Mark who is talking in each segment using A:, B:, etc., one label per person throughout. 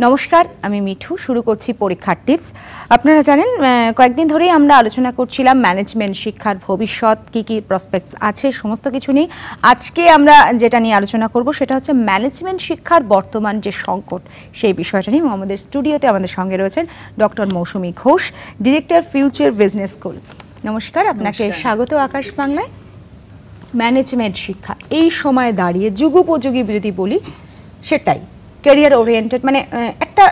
A: নমস্কার, আমি মিঠু। শুরু করছি পরীক্ষার টিপস। আপনারা জানেন কয়েকদিন ধরেই আমরা আলোচনা করছিলাম ম্যানেজমেন্ট শিক্ষার ভবিষ্যৎ, কি কি প্রসপেক্টস আছে, সমস্ত কিছু নিয়ে। আজকে আমরা যেটা নিয়ে আলোচনা করব সেটা হচ্ছে ম্যানেজমেন্ট শিক্ষার বর্তমান যে সংকট, সেই বিষয়টা নিয়ে। আমাদের স্টুডিওতে আমাদের সঙ্গে রয়েছেন doctor Mousumi Ghosh, director Future Business School. নমস্কার, আপনাকে স্বাগত আকাশ বাংলায়। ম্যানেজমেন্ট শিক্ষা এই সময় দাঁড়িয়ে যুগোপযোগী যদি বলি সেটাই, ক্যারিয়ার ওরিয়েন্টেড, মানে একটা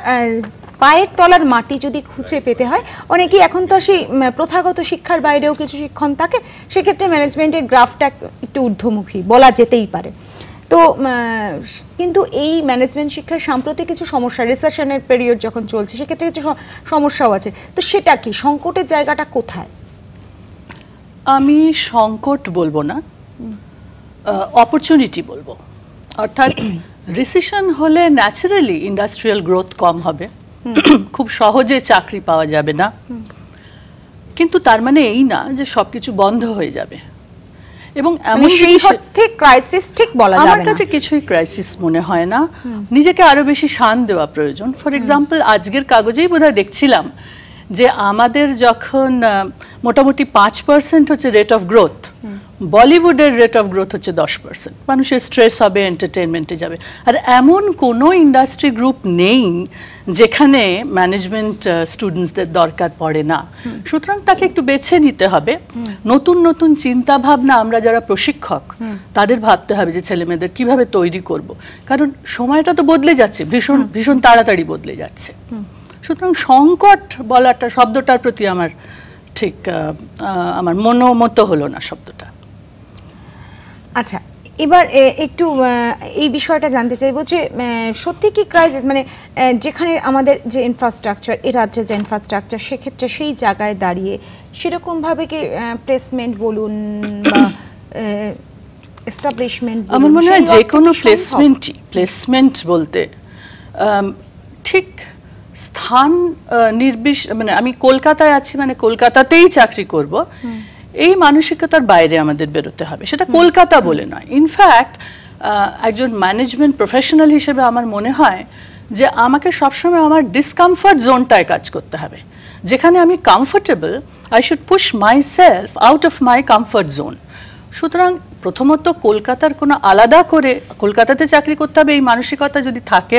A: পায়ের তলার মাটি যদি খুঁজে পেতে হয়, অনেকেই এখন তো সেই প্রথাগত শিক্ষার বাইরেও কিছু শিক্ষণ থাকে, সেক্ষেত্রে ম্যানেজমেন্টের গ্রাফটা একটু ঊর্ধ্বমুখী বলা যেতেই পারে। তো কিন্তু এই ম্যানেজমেন্ট শিক্ষার সাম্প্রতিক কিছু সমস্যা, রিসেশনের পিরিয়ড যখন চলছে সেক্ষেত্রে কিছু সমস্যাও আছে। তো সেটা কি, সংকটের জায়গাটা কোথায়?
B: আমি সংকট বলবো না, অপরচুনিটি বলবো। অর্থাৎ রিসেশন হলে ন্যাচারালি ইন্ডাস্ট্রিয়াল গ্রোথ কম হবে, খুব সহজে চাকরি পাওয়া যাবে না, কিন্তু তার মানে এই না যে সবকিছু বন্ধ হয়ে যাবে। এবং এমন
A: সেই অর্থে ক্রাইসিস ঠিক বলা যাবে না।
B: আমার কাছে কিছুই ক্রাইসিস মনে হয় না, নিজেকে আরো বেশি শান দেওয়া প্রয়োজন। ফর এক্সাম্পল, আজকের কাগজেই বোধহয় দেখছিলাম যে আমাদের যখন মোটামুটি 5% হচ্ছে রেট অফ গ্রোথ, বলিউডের রেট অফ গ্রোথ হচ্ছে 10%। মানুষের স্ট্রেস হবে, এন্টারটেনমেন্টে যাবে। আর এমন কোনো ইন্ডাস্ট্রি গ্রুপ নেই যেখানে ম্যানেজমেন্ট স্টুডেন্টসদের দরকার পড়ে না। সুতরাং তাকে একটু বেছে নিতে হবে। নতুন নতুন চিন্তা ভাবনা আমরা যারা প্রশিক্ষক তাদের ভাবতে হবে যে ছেলে মেয়েদের কিভাবে তৈরি করব, কারণ সময়টা তো বদলে যাচ্ছে, ভীষণ ভীষণ তাড়াতাড়ি বদলে যাচ্ছে। সুতরাং সংকট বলাটা, শব্দটার প্রতি আমার ঠিক আমার মনোমত হলো না শব্দটা।
A: আচ্ছা, এবার একটু এই বিষয়টা জানতে চাইবো যে সত্যি কি ক্রাইসিস, মানে যেখানে আমাদের যে ইনফ্রাস্ট্রাকচার, এ রাজ্যের যে ইনফ্রাস্ট্রাকচার, সেক্ষেত্রে সেই জায়গায় দাঁড়িয়ে সেরকমভাবে কি প্লেসমেন্ট বলুন বা এস্টাবলিশমেন্ট,
B: আমার মনে হয় যে কোনো প্লেসমেন্ট বলতে ঠিক স্থান মানে আমি কলকাতায় আছি মানে কলকাতাতেই চাকরি করব, এই মানসিকতার বাইরে আমাদের বেরোতে হবে। সেটা কলকাতা বলে নয়। ইনফ্যাক্ট একজন ম্যানেজমেন্ট প্রফেশনাল হিসেবে আমার মনে হয় যে আমাকে সবসময় আমার ডিসকমফর্ট জোনটায় কাজ করতে হবে। যেখানে আমি comfortable, I should push my self out of my comfort zone. সুতরাং প্রথমত কলকাতার কোনো আলাদা করে কলকাতাতে চাকরি করতে হবে এই মানসিকতা যদি থাকে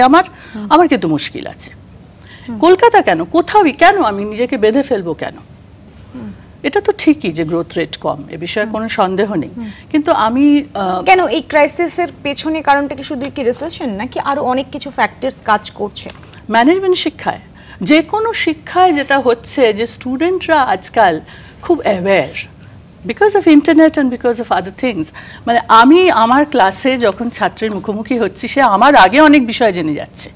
B: আমার কিন্তু মুশকিল আছে। কলকাতা কেন, কোথাও কেন আমি নিজেকে বেঁধে ফেলবো কেন? এটা তো ঠিকই যে গ্রোথ রেট কম, এ বিষয়ে কোনো সন্দেহ নেই, কিন্তু আমি
A: কেন এই ক্রাইসিসের পেছনে কারণটা কি শুধু কি রিসেশন, নাকি আরো অনেক কিছু ফ্যাক্টরস কাজ করছে?
B: ম্যানেজমেন্ট শিক্ষায়, যে কোনো শিক্ষায় যেটা হচ্ছে যে স্টুডেন্টরা আজকাল খুব aware because of internet and because of other things. মানে আমি আমার ক্লাসে যখন ছাত্রের মুখোমুখি হচ্ছি, সে আমার আগে অনেক বিষয় জেনে যাচ্ছে।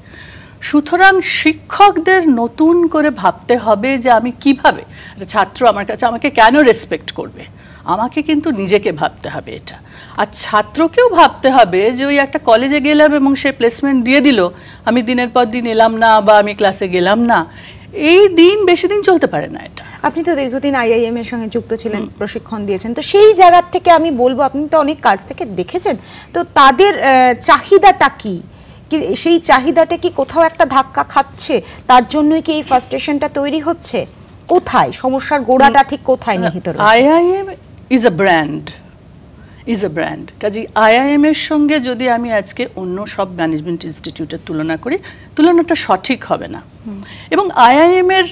B: সুতরাং শিক্ষকদের নতুন করে ভাবতে হবে যে আমি কিভাবে, ছাত্র আমার কাছে আমাকে কেন রেসপেক্ট করবে, আমাকে কিন্তু নিজেকে ভাবতে হবে এটা। আর ছাত্রকেও ভাবতে হবে যে ওই একটা কলেজে গেলাম এবং সে প্লেসমেন্ট দিয়ে দিল, আমি দিনের পর দিন এলাম না বা আমি ক্লাসে গেলাম না, এই দিন বেশি দিন চলতে পারে না এটা।
A: আপনি তো দীর্ঘদিন আইআইএম এর সঙ্গে যুক্ত ছিলেন, প্রশিক্ষণ দিয়েছেন, তো সেই জায়গা থেকে আমি বলবো, আপনি তো অনেক কাজ থেকে দেখেছেন, তো তাদের চাহিদাটা কি, সেই চাহিদাটা কি কোথাও একটা ধাক্কা খাচ্ছে? তার জন্যই কি এই ফ্রাস্ট্রেশনটা তৈরি হচ্ছে? কোথায় সমস্যার গোড়াটা ঠিক কোথায় নিহিত রয়েছে?
B: IIM is a brand. কাজে আইআইএম এর সঙ্গে যদি আমি আজকে অন্য সব ম্যানেজমেন্ট ইনস্টিটিউটের তুলনা করি, তুলনাটা সঠিক হবে না। এবং আইআইএম এর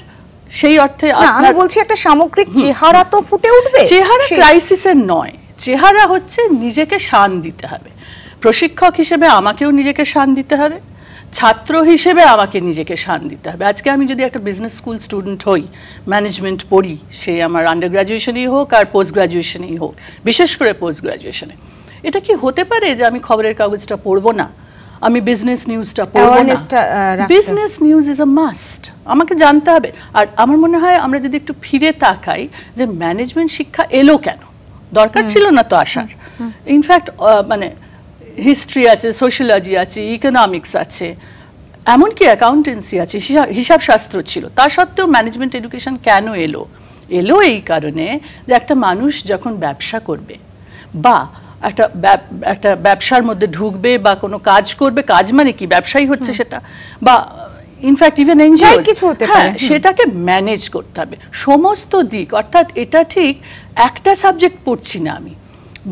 B: সেই অর্থে
A: আমি বলছি একটা সামগ্রিক চেহারা তো ফুটে উঠবে।
B: চেহারা ক্রাইসিসের নয়, চেহারা হচ্ছে নিজেকে শান দিতে হবে। প্রশিক্ষক হিসেবে আমাকেও নিজেকে শান দিতে হবে, ছাত্র হিসেবে আমাকে নিজেকে শান দিতে হবে। আজকে আমি যদি একটা বিজনেস স্কুল স্টুডেন্ট হই, ম্যানেজমেন্ট পড়ি, সে আমার আন্ডার গ্র্যাজুয়েশনেই হোক আর পোস্ট গ্র্যাজুয়েশনেই হোক, বিশেষ করে পোস্ট গ্র্যাজুয়েশনে, এটা কি হতে পারে যে আমি খবরের কাগজটা পড়বো না, আমি বিজনেস নিউজটা পড়বো না? Business news is a must, আমাকে জানতে হবে। আর আমার মনে হয় আমরা যদি একটু ফিরে তাকাই যে ম্যানেজমেন্ট শিক্ষা এলো কেন, দরকার ছিল না তো আসার। ইনফ্যাক্ট মানে হিস্ট্রি আছে, সোশিয়োলজি আছে, ইকোনমিক্স আছে, এমনকি অ্যাকাউন্টেন্সি আছে, হিসাব শাস্ত্র ছিল। তা সত্ত্বেও ম্যানেজমেন্ট এডুকেশন কেন এলো এই কারণে যে একটা মানুষ যখন ব্যবসা করবে বা একটা ব্যবসার মধ্যে ঢুকবে বা কোনো কাজ করবে, কাজ মানে কি, ব্যবসাই হচ্ছে সেটা, বা ইনফ্যাক্ট ইভেন এনজিওস,
A: কিছু হতে পারে,
B: সেটাকে ম্যানেজ করতে হবে সমস্ত দিক। অর্থাৎ এটা ঠিক একটা সাবজেক্ট পড়ছি না, আমি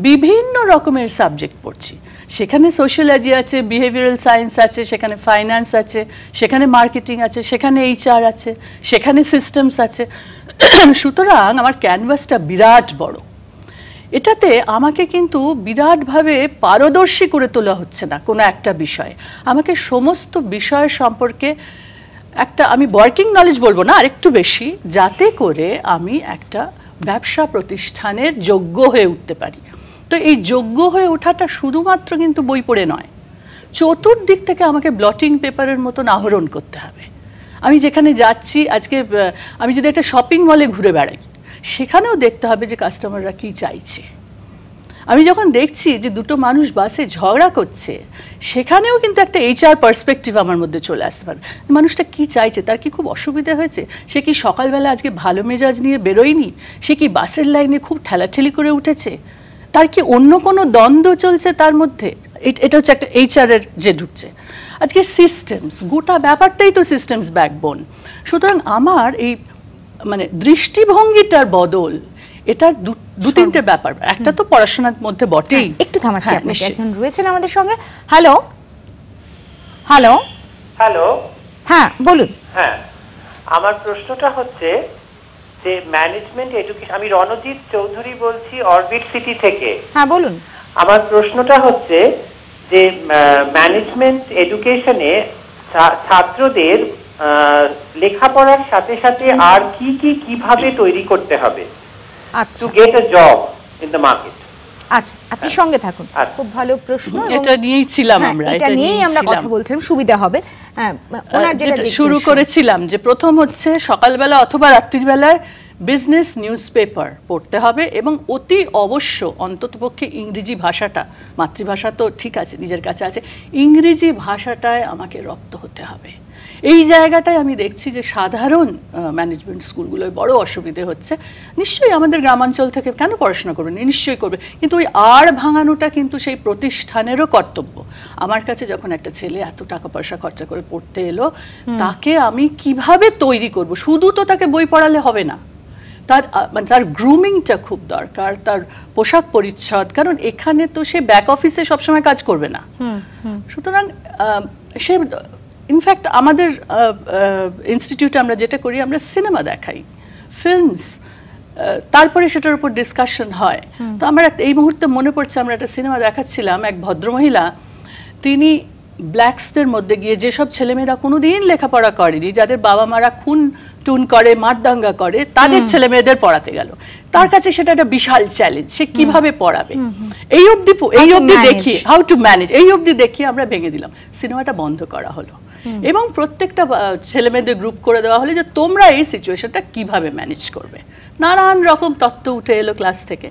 B: বিভিন্ন রকমের সাবজেক্ট পড়ছি। সেখানে সোশিয়োলজি আছে, বিহেভিয়ারাল সায়েন্স আছে, সেখানে ফাইন্যান্স আছে, সেখানে মার্কেটিং আছে, সেখানে এইচআর আছে, সেখানে সিস্টেমস আছে। সুতরাং আমার ক্যানভাসটা বিরাট বড়। এটাতে আমাকে কিন্তু বিরাটভাবে পারদর্শী করে তোলা হচ্ছে না কোনো একটা বিষয়ে। আমাকে সমস্ত বিষয় সম্পর্কে একটা, আমি ওয়ার্কিং নলেজ বলবো না, আর একটু বেশি, যাতে করে আমি একটা ব্যবসা প্রতিষ্ঠানের যোগ্য হয়ে উঠতে পারি। তো এই যোগ্য হয়ে ওঠাটা শুধুমাত্র কিন্তু বই পড়ে নয়, চতুর্দিক থেকে আমাকে ব্লটিং পেপারের মতন আহরণ করতে হবে। আমি যেখানে যাচ্ছি, আজকে আমি যদি একটা শপিং মলে ঘুরে বেড়াই, সেখানেও দেখতে হবে যে কাস্টমাররা কি চাইছে। আমি যখন দেখছি যে দুটো মানুষ বাসে ঝগড়া করছে, সেখানেও কিন্তু একটা এইচআর পার্সপেক্টিভ আমার মধ্যে চলে আসতে পারবে। মানুষটা কি চাইছে, তার কি খুব অসুবিধা হয়েছে, সে কি সকালবেলা আজকে ভালো মেজাজ নিয়ে বেরোয়নি, সে কি বাসের লাইনে খুব ঠেলাঠেলি করে উঠেছে, তার কি অন্য কোনো দ্বন্দ্ব চলছে তার মধ্যে, এটা হচ্ছে একটা এইচআর এর যে ঢুকছে। আজকে সিস্টেমস, গোটা ব্যাপারটাই তো সিস্টেমস ব্যাকবোন। সুতরাং আমার এই মানে দৃষ্টিভঙ্গিটার বদল, এটা দু তিনটে ব্যাপার। একটা তো পড়াশোনার মধ্যে বটেই।
A: একটু থামাচ্ছি, আপনাকে একজন রয়েছেন আমাদের সঙ্গে। হ্যালো হ্যালো
C: হ্যালো,
A: হ্যাঁ বলুন।
C: হ্যাঁ, আমার প্রশ্নটা হচ্ছে যে ম্যানেজমেন্ট এডুকেশন, আমি রণজিৎ চৌধুরী বলছি অরবিট সিটি থেকে।
A: হ্যাঁ বলুন।
C: আমার প্রশ্নটা হচ্ছে যে ম্যানেজমেন্ট এডুকেশনে ছাত্রদের লেখাপড়ার সাথে সাথে আর কিভাবে তৈরি করতে হবে
A: আচ্ছা,
C: to get a job in the market.
A: আচ্ছা, আপনি সঙ্গে থাকুন। খুব ভালো প্রশ্ন,
B: এটা নিয়েই ছিলাম আমরা,
A: এটা নিয়েই আমরা কথা বলছিলাম, সুবিধা হবে। হ্যাঁ, ওনার যেটা
B: শুরু করেছিলাম যে প্রথম হচ্ছে সকালবেলা অথবা রাত্রিবেলায় বিজনেস নিউজ পেপার পড়তে হবে, এবং অতি অবশ্য অন্ততপক্ষে ইংরেজি ভাষাটা, মাতৃভাষা তো ঠিক আছে নিজের কাছে আছে, ইংরেজি ভাষাটায় আমাকে রপ্ত হতে হবে। এই জায়গাটায় আমি দেখছি যে সাধারণ ম্যানেজমেন্ট স্কুলগুলোয় বড় অসুবিধে হচ্ছে। নিশ্চয়ই আমাদের গ্রামাঞ্চল থেকে কেন পড়াশোনা করবে, নিশ্চয়ই করবে, কিন্তু ওই আড় ভাঙানোটা কিন্তু সেই প্রতিষ্ঠানেরও কর্তব্য। আমার কাছে যখন একটা ছেলে এত টাকা পয়সা খরচা করে পড়তে এলো, তাকে আমি কিভাবে তৈরি করব? শুধু তো তাকে বই পড়ালে হবে না, তার মানে তার গ্রুমিংটা খুব দরকার, তার পোশাক পরিচ্ছদ, কারণ এখানে তো সে ব্যাক অফিসে সবসময় কাজ করবে না। সুতরাং সে ইনফ্যাক্ট আমাদের ইনস্টিটিউটে আমরা যেটা করি, আমরা সিনেমা দেখাই, ফিল্মস, তারপরে সেটার উপর ডিসকাশন হয়। তো আমার এই মুহূর্তে মনে পড়ছে, আমরা একটা সিনেমা দেখাচ্ছিলাম, এক ভদ্রমহিলা, তিনি ব্ল্যাকসদের মধ্যে গিয়ে, যেসব ছেলেমেয়েরা কোনোদিন লেখাপড়া করেনি, যাদের বাবা মারা খুন টুন করে, মারদাঙ্গা করে, তাদের ছেলে মেয়েদের পড়াতে গেল। তার কাছে সেটা একটা বিশাল চ্যালেঞ্জ, সে কিভাবে পড়াবে। এই অবধি দেখিয়ে, হাউ টু ম্যানেজ, এই অবধি দেখিয়ে আমরা ভেঙে দিলাম, সিনেমাটা বন্ধ করা হলো, এবং প্রত্যেকটা ছেলে মেয়েদের গ্রুপ করে দেওয়া হলো যে তোমরা এই সিচুয়েশনটা কিভাবে ম্যানেজ করবে। নানান রকম তত্ত্ব উঠে এলো ক্লাস থেকে।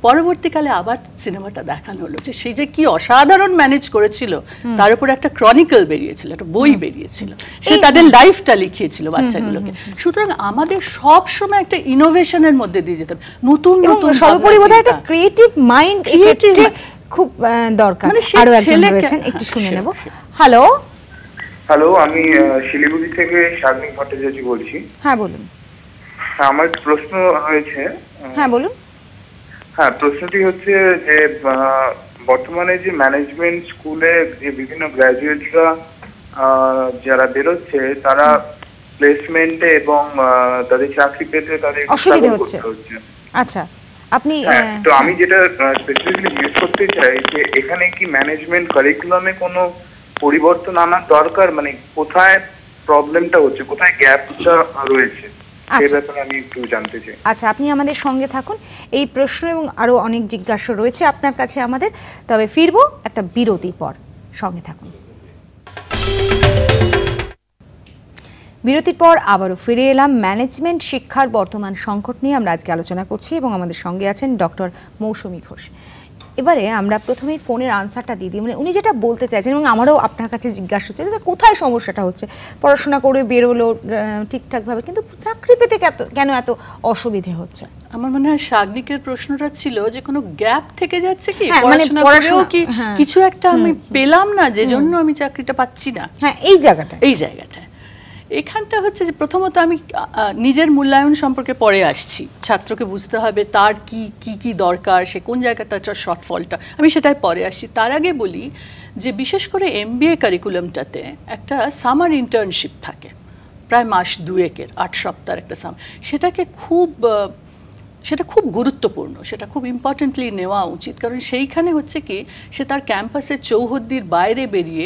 B: পরবর্তীকালে আবার সিনেমাটা দেখানো হলো যে সে যে কি অসাধারণ ম্যানেজ করেছিল, তার উপর একটা ক্রনিকল বেরিয়েছিল, একটা বই বেরিয়েছিল, সে তাদের লাইফটা লিখিয়েছিল বাচ্চাগুলোকে। সুতরাং আমাদের সব সময় একটা ইনোভেশনের মধ্যে দিয়ে যেতে হবে, নতুন নতুন,
A: সর্বোপরি বোধহয় একটা ক্রিয়েটিভ মাইন্ড খুব দরকার। আরো একজন রয়েছেন, একটু শুনে নেব। হ্যালো
D: হ্যালো, আমি শিলিগুড়ি থেকে শারমিন ভট্টাচার্য বলছি।
A: হ্যাঁ বলুন।
D: আমার প্রশ্ন রয়েছে।
A: হ্যাঁ বলুন।
D: হ্যাঁ, প্রশ্নটি হচ্ছে যে বর্তমানে যে ম্যানেজমেন্ট স্কুলে যে বিভিন্ন গ্র্যাজুয়েটরা যারা বেরোচ্ছে, তারা প্লেসমেন্টে এবং তাদের চাকরি পেতে তাদের
A: অসুবিধা হচ্ছে। আচ্ছা, আপনি
D: তো আমি যেটা স্পেসিফিকলি জিজ্ঞেস করতে চাই যে এখানে কি ম্যানেজমেন্ট কারিকুলামে কোনো পরিবর্তন আনার দরকার, মানে কোথায় প্রবলেমটা হচ্ছে, কোথায় গ্যাপটা রয়েছে, সেই ব্যাপারে আমি একটু জানতে চাই।
A: আচ্ছা, আপনি আমাদের সঙ্গে থাকুন। এই প্রশ্ন এবং আরো অনেক জিজ্ঞাসা রয়েছে আপনার কাছে আমাদের, তবে ফিরবো একটা বিরতির পর। সঙ্গে থাকুন। বিরতির পর আবারও ফিরে এলাম। ম্যানেজমেন্ট শিক্ষার বর্তমান সংকট নিয়ে আমরা আজকে আলোচনা করছি, এবং আমাদের সঙ্গে আছেন ডক্টর মৌসুমী ঘোষ। এবারে আমরা প্রথমেই ফোনের আনসারটা দিয়ে দিই, মানে উনি যেটা বলতে চাইছেন, এবং আমারও আপনার কাছে জিজ্ঞাসা হচ্ছে যে কোথায় সমস্যাটা হচ্ছে। পড়াশোনা করে বেরোলো ঠিকঠাকভাবে, কিন্তু চাকরি পেতে কেন এত অসুবিধে হচ্ছে?
B: আমার মনে হয় শাগনিকের প্রশ্নটা ছিল যে কোনো গ্যাপ থেকে যাচ্ছে কি, পড়াশোনা করেও কি কিছু একটা আমি পেলাম না, যে জন্য আমি চাকরিটা পাচ্ছি না।
A: হ্যাঁ, এই জায়গাটায়
B: এখানটা হচ্ছে যে প্রথমত আমি নিজের মূল্যায়ন সম্পর্কে পরে আসছি, ছাত্রকে বুঝতে হবে তার কি দরকার, সে কোন জায়গাটা তার শর্টফলটা, আমি সেটাই পরে আসছি। তার আগে বলি যে বিশেষ করে MBA কারিকুলামটাতে একটা সামার ইন্টার্নশিপ থাকে প্রায় মাস 2-এর 8 সপ্তাহের একটা সেটা খুব গুরুত্বপূর্ণ, সেটা খুব ইম্পর্টেন্টলি নেওয়া উচিত। কারণ সেইখানে হচ্ছে কি সে তার ক্যাম্পাসের চৌহদ্দির বাইরে বেরিয়ে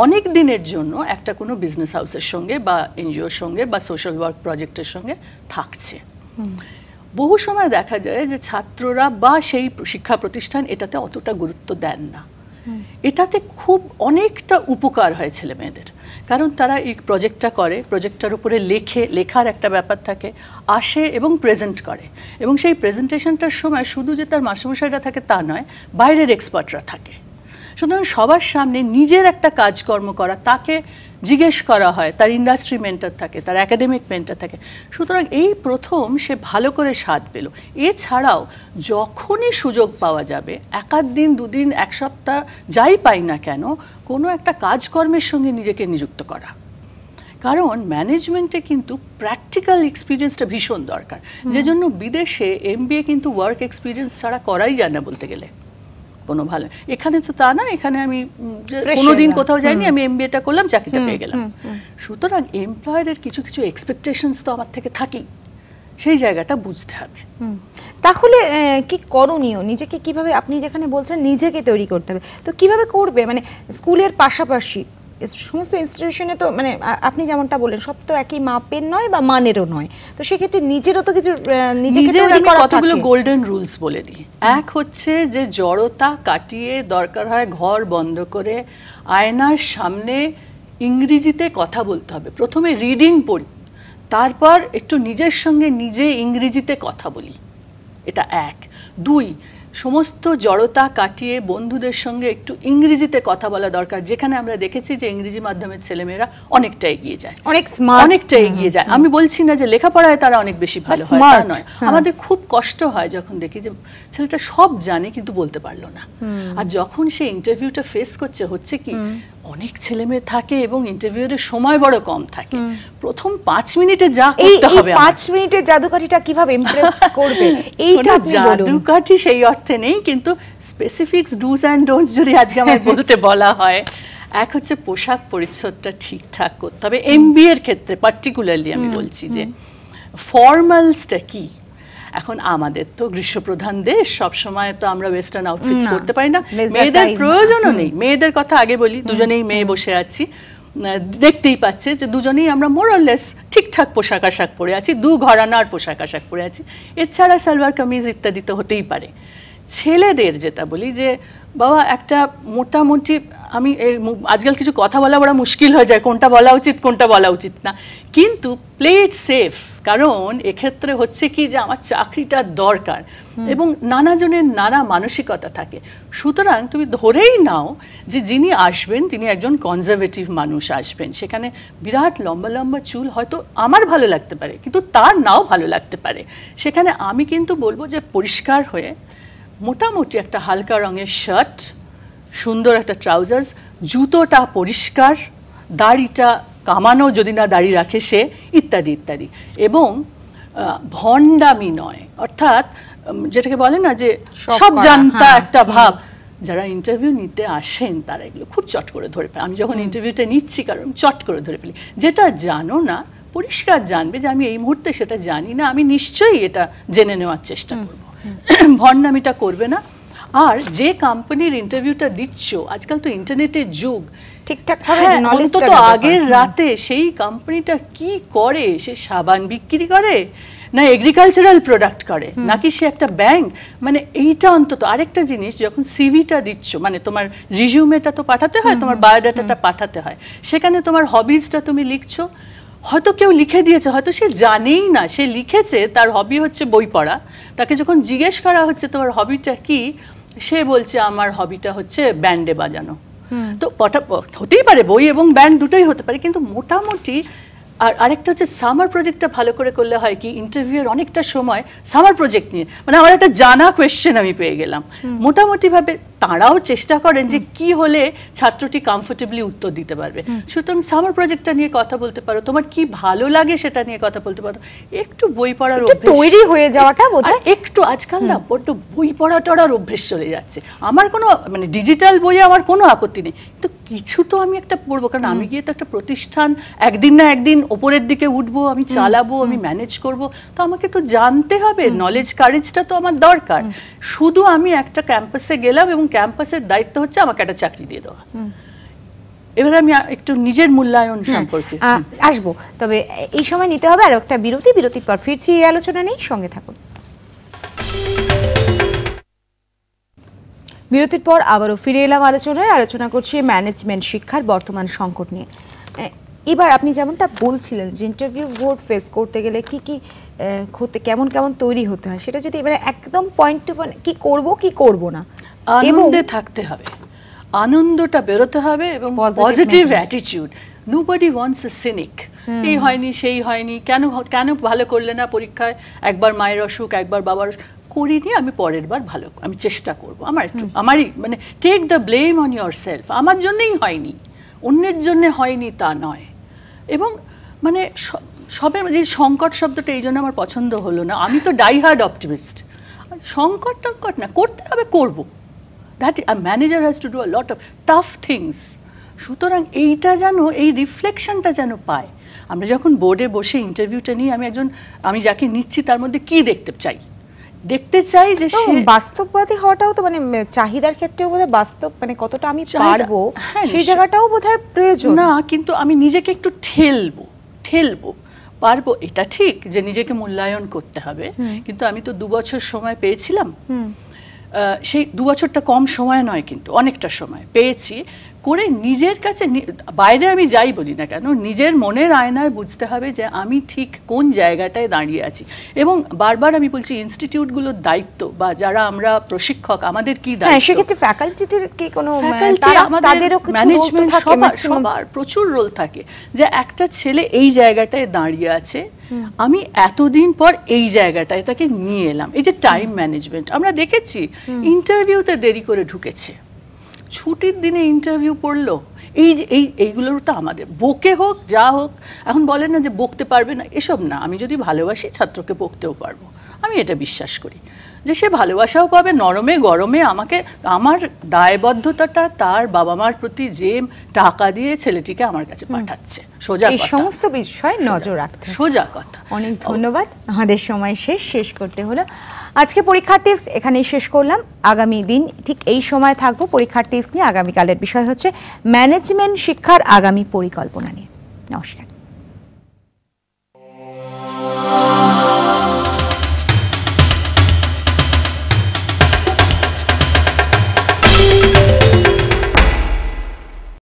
B: অনেক দিনের জন্য একটা কোনো বিজনেস হাউসের সঙ্গে বা NGOর সঙ্গে বা সোশ্যাল ওয়ার্ক প্রজেক্টের সঙ্গে থাকছে। বহু সময় দেখা যায় যে ছাত্ররা বা সেই শিক্ষা প্রতিষ্ঠান এটাতে অতটা গুরুত্ব দেন না। এটাতে খুব অনেকটা উপকার হয় ছেলে মেয়েদের, কারণ তারা এই প্রজেক্টটা করে, প্রজেক্টটার উপরে লেখার একটা ব্যাপার থাকে, আসে এবং প্রেজেন্ট করে, এবং সেই প্রেজেন্টেশনটার সময় শুধু যে তার মাস্টারমশাইরা থাকে তা নয়, বাইরের এক্সপার্টরা থাকে। সুতরাং সবার সামনে নিজের একটা কাজকর্ম করা, তাকে জিজ্ঞেস করা হয়, তার ইন্ডাস্ট্রি মেন্টর থাকে, তার একাডেমিক মেন্টর থাকে। সুতরাং এই প্রথম সে ভালো করে স্বাদ পেল। এছাড়াও যখনই সুযোগ পাওয়া যাবে, 1 দিন 2 দিন 1 সপ্তাহ যাই পাই না কেন, কোনো একটা কাজকর্মের সঙ্গে নিজেকে নিযুক্ত করা। কারণ ম্যানেজমেন্টে কিন্তু প্র্যাকটিক্যাল এক্সপিরিয়েন্সটা ভীষণ দরকার, যে জন্য বিদেশে MBA কিন্তু ওয়ার্ক এক্সপিরিয়েন্স ছাড়া করাই যায় না বলতে গেলে কোনো ভালো। এখানে তো তা না, এখানে আমি কোনোদিন কোথাও যাইনি, আমি MBAটা করলাম, চাকরিটা পেয়ে গেলাম। সুতরাং এমপ্লয়ারের কিছু কিছু এক্সপেকটেশনস তো আমার থেকে থাকেই, সেই জায়গাটা বুঝতে হবে।
A: তাহলে কি করণীয়, নিজেকে কিভাবে, আপনি যেখানে বলছেন নিজেকে তৈরি করতে হবে, তো কিভাবে করবে? মানে স্কুলের পাশাপাশি সমস্ত ইনস্টিটিউশনে তো মানে আপনি যেমনটা বললেন সব তো একই মাপের নয় বা মানেরও নয়, তো সেক্ষেত্রে নিজেরও তো কিছু নিজেকে তৈরি করা থাকে।
B: কতগুলো গোল্ডেন রুলস বলে দিই। এক হচ্ছে যে জড়তা কাটিয়ে দরকার হয় ঘর বন্ধ করে আয়নার সামনে ইংরেজিতে কথা বলতে হবে। প্রথমে রিডিং পড়ি, তারপর একটু নিজের সঙ্গে নিজে ইংরেজিতে কথা বলি, এটা 1। 2, সমস্ত জড়তা কাটিয়ে বন্ধুদের সঙ্গে একটু ইংরেজিতে কথা বলা দরকার, যেখানে আমরা দেখেছি যে ইংরেজি মাধ্যমের ছেলেমেয়েরা অনেকটা এগিয়ে যায়, অনেকটা এগিয়ে যায়। আমি বলছি না যে লেখাপড়ায় তারা অনেক বেশি ভালো হয়, তা নয়। আমাদের খুব কষ্ট হয় যখন দেখি যে ছেলেটা সব জানে কিন্তু বলতে পারলো না। আর যখন সে ইন্টারভিউটা ফেস করছে, হচ্ছে কি অনেক ছেলে মেয়ে থাকে এবং ইন্টারভিউয়ের সময় বড় কম থাকে। প্রথম 5 মিনিটে যা করতে হবে,
A: 5 মিনিটের জাদুকাঠিটা কিভাবে ইমপ্রেস করবে, এইটা আপনি বলুন।
B: জাদুকাঠি সেই অর্থে নেই, কিন্তু স্পেসিফিক্স ডুজ অ্যান্ড ডোন্টস যদি আজকে আমার বলতে বলা হয়, এক হচ্ছে পোশাক পরিচ্ছদটা ঠিকঠাক করতে হবে। MBA এর ক্ষেত্রে পার্টিকুলারলি আমি বলছি যে ফর্মালসটা কি। এখন আমাদের তো গ্রীষ্মপ্রধান দেশ, সব সময় তো আমরা ওয়েস্টার্ন আউটফিটস করতে পারি না, মেয়েদের প্রয়োজনও নেই। মেয়েদের কথা আগে বলি, দুজনেই মেয়ে বসে আছি, দেখতেই পাচ্ছে যে দুজনেই আমরা মোর অর লেস ঠিকঠাক পোশাক আশাক পরে আছি, 2 ঘরানার পোশাক আশাক পরে আছি। এছাড়া সালোয়ার কামিজ ইত্যাদি তো হতেই পারে। ছেলেদের যেটা বলি যে বাবা একটা মোটামুটি, আমি আজকাল কিছু কথা বলা বড় মুশকিল হয়ে যায়, কোনটা বলা উচিত কোনটা বলা উচিত না, কিন্তু প্লে ইট সেফ। কারণ এক্ষেত্রে হচ্ছে কি যে আমার চাকরিটা দরকার এবং নানা জনের নানা মানসিকতা থাকে। সুতরাং তুমি ধরেই নাও যে যিনি আসবেন তিনি একজন কনজারভেটিভ মানুষ আসবেন, সেখানে বিরাট লম্বা লম্বা চুল হয়তো আমার ভালো লাগতে পারে কিন্তু তার নাও ভালো লাগতে পারে। সেখানে আমি কিন্তু বলবো যে পরিষ্কার হয়ে মোটামুটি একটা হালকা রঙের শার্ট, সুন্দর একটা ট্রাউজার্স, জুতোটা পরিষ্কার, দাড়িটা কামানো যদি না দাড়ি রাখে সে, ইত্যাদি ইত্যাদি। এবং ভণ্ডামি নয়, অর্থাৎ যেটাকে বলে না যে সব জানতা একটা ভাব। যারা ইন্টারভিউ নিতে আসেন তারা এগুলো খুব চট করে ধরে ফেলে। আমি যখন ইন্টারভিউটা নিচ্ছি, কারণ চট করে ধরে ফেলি। যেটা জানো না পরিষ্কার জানবে যে আমি এই মুহূর্তে সেটা জানি না, আমি নিশ্চয়ই এটা জেনে নেওয়ার চেষ্টা করব, ভণ্ডামিটা করবে না। আর যে কোম্পানির ইন্টারভিউটা দিচ্ছ, আজকাল তো ইন্টারনেটের যুগ, ঠিকঠাকভাবে অন্তত আগের রাতে সেই কোম্পানিটা কি করে, সে সাবান বিক্রি করে না এগ্রিকালচারাল প্রোডাক্ট করে নাকি সে একটা ব্যাংক, মানে এইটা অন্তত। আরেকটা জিনিস, যখন সিভিটা দিচ্ছ, মানে তোমার রিজিউমেটা তো পাঠাতে হয়, তোমার বায়োডাটাটা পাঠাতে হয়, সেখানে তোমার হবিজটা তুমি লিখছো, হয়তো কেউ লিখে দিয়েছে, হয়তো সে জানেই না সে লিখেছে, তার হবি হচ্ছে বই পড়া। তাকে যখন জিজ্ঞেস করা হচ্ছে তোমার হবিটা কি, সে বলছে আমার হবিটা হচ্ছে ব্যান্ডে বাজানো। তো হতেই পারে, বই এবং ব্যান্ড দুটোই হতে পারে, কিন্তু মোটামুটি আর আরেকটা হচ্ছে সামার প্রজেক্টটা ভালো করে করলে হয় কি, ইন্টারভিউয়ের অনেকটা সময় সামার প্রজেক্ট নিয়ে, মানে আমার একটা জানা কোয়েশ্চেন আমি পেয়ে গেলাম, মোটামুটি ভাবে তারাও চেষ্টা করেন যে কি হলে ছাত্রটি কমফোর্টেবলি উত্তর দিতে পারবে। সুতরাং সামার প্রজেক্টটা নিয়ে কথা বলতে পারো, তোমার কি ভালো লাগে সেটা নিয়ে কথা বলতে পারো, একটু বই পড়ার অভ্যেস
A: তৈরি হয়ে যাওয়াটা বোধহয়
B: একটু, আজকাল না বড্ড বই পড়াটার অভ্যেস চলে যাচ্ছে। আমার কোনো মানে ডিজিটাল বইয়ে আমার কোনো আপত্তি নেই, কিন্তু কিছু তো আমি একটা পড়বো, কারণ আমি গিয়ে তো একটা প্রতিষ্ঠান একদিন না একদিন ওপরের দিকে উঠবো, আমি চালাবো, আমি ম্যানেজ করব, তো আমাকে তো জানতে হবে, নলেজ কারেজটা তো আমার দরকার। শুধু আমি একটা ক্যাম্পাসে গেলাম এবং ক্যাম্পাসের দায়িত্ব হচ্ছে আমাকে একটা চাকরি দিয়ে দেওয়া। এবার আমি একটু নিজের মূল্যায়ন সম্পর্কে
A: আসবো, তবে এই সময় নিতে হবে আর একটা বিরতির পর ফিরছি এই আলোচনা নেই, সঙ্গে থাকুন। বিরতির পর আবারও ফিরে এলাম আলোচনা করছি ম্যানেজমেন্ট শিক্ষার বর্তমান সংকট নিয়ে। এবার আপনি যেমনটা বলছিলেন যে ইন্টারভিউ বোর্ড ফেস করতে গেলে কি কি কেমন তৈরি হতে হয়, সেটা যদি এবারে একদম পয়েন্ট টু পয়েন্ট কি করব না,
B: আনন্দে থাকতে হবে, আনন্দটা বেরোতে হবে এবং পজিটিভ অ্যাটিটিউড। নোবডি ওয়ান্টস আ সিনিক, এই হয়নি সেই হয়নি, কেন ভালো করলে না পরীক্ষায়, একবার মায়ের অসুখ একবার বাবার অসুখ, করিনি, আমি পরের বার ভালো, আমি চেষ্টা করব, আমারই মানে take the blame on yourself, আমার জন্যই হয়নি, অন্যের জন্য হয়নি তা নয়। এবং মানে সবে যে সংকট শব্দটা এই জন্য আমার পছন্দ হলো না, আমি তো ডাইহার্ড অপটিমিস্ট, সংকট না করতে হবে, করব, that a manager has to do a lot of tough things. সুতরাং এইটা যেন, এই রিফ্লেকশনটা যেন পায়। আমরা যখন বোর্ডে বসে ইন্টারভিউটা নিই, আমি যাকে নিচ্ছি তার মধ্যে কি দেখতে চাই যে সে
A: বাস্তববাদী হওয়াটাও তো মানে চাহিদার ক্ষেত্রেও বোধহয় বাস্তব, মানে কতটা আমি পারবো সেই জায়গাটাও বোধহয় প্রয়োজন
B: না, কিন্তু আমি নিজেকে একটু ঠেলবো পারবো, এটা ঠিক যে নিজেকে মূল্যায়ন করতে হবে, কিন্তু আমি তো 2 বছর সময় পেয়েছিলাম, সেই 2 বছরটা কম সময় নয়, কিন্তু অনেকটা সময় পেয়েছি, করে নিজের কাছে, বাইরে আমি যাই বলি না কেন, নিজের মনের আয়নায় বুঝতে হবে যে আমি ঠিক কোন জায়গাটায় দাঁড়িয়ে আছি। এবং বারবার আমি বলছি, ইনস্টিটিউটগুলোর দায়িত্ব বা যারা আমরা প্রশিক্ষক, আমাদের কি দায়িত্ব,
A: সেক্ষেত্রে ফ্যাকাল্টিদের কি কোনো
B: ম্যানেজমেন্ট সবার প্রচুর রোল থাকে, যে একটা ছেলে এই জায়গাটায় দাঁড়িয়ে আছে, আমি এতদিন পর এই জায়গাটায় তাকে নিয়ে এলাম। এই যে টাইম ম্যানেজমেন্ট, আমরা দেখেছি ইন্টারভিউতে দেরি করে ঢুকেছে, ছুটির দিনে ইন্টারভিউ পড়লো, এইগুলোর তো আমাদের বকে হোক যা হোক, এখন বলেন না যে বকতে পারবে না, এসব না, আমি যদি ভালোবাসি ছাত্রকে বকতেও পারবো, আমি এটা বিশ্বাস করি যে সে ভালোবাসাও পাবে, নরমে গরমে আমাকে, আমার দায়বদ্ধতাটা তার বাবা মার প্রতি, যে টাকা দিয়ে ছেলেটিকে আমার কাছে পাঠাচ্ছে, সোজা কথা,
A: এই সমস্ত বিষয় নজর রাখতে,
B: সোজা কথা।
A: অনেক ধন্যবাদ, আমাদের সময় শেষ করতে হলো। আজকে পরীক্ষার টিপস এখানেই শেষ করলাম। আগামী দিন ঠিক এই সময় থাকবো পরীক্ষার টিপস নিয়ে। আগামীকালের বিষয় হচ্ছে ম্যানেজমেন্ট শিক্ষার আগামী পরিকল্পনা নিয়ে। নমস্কার।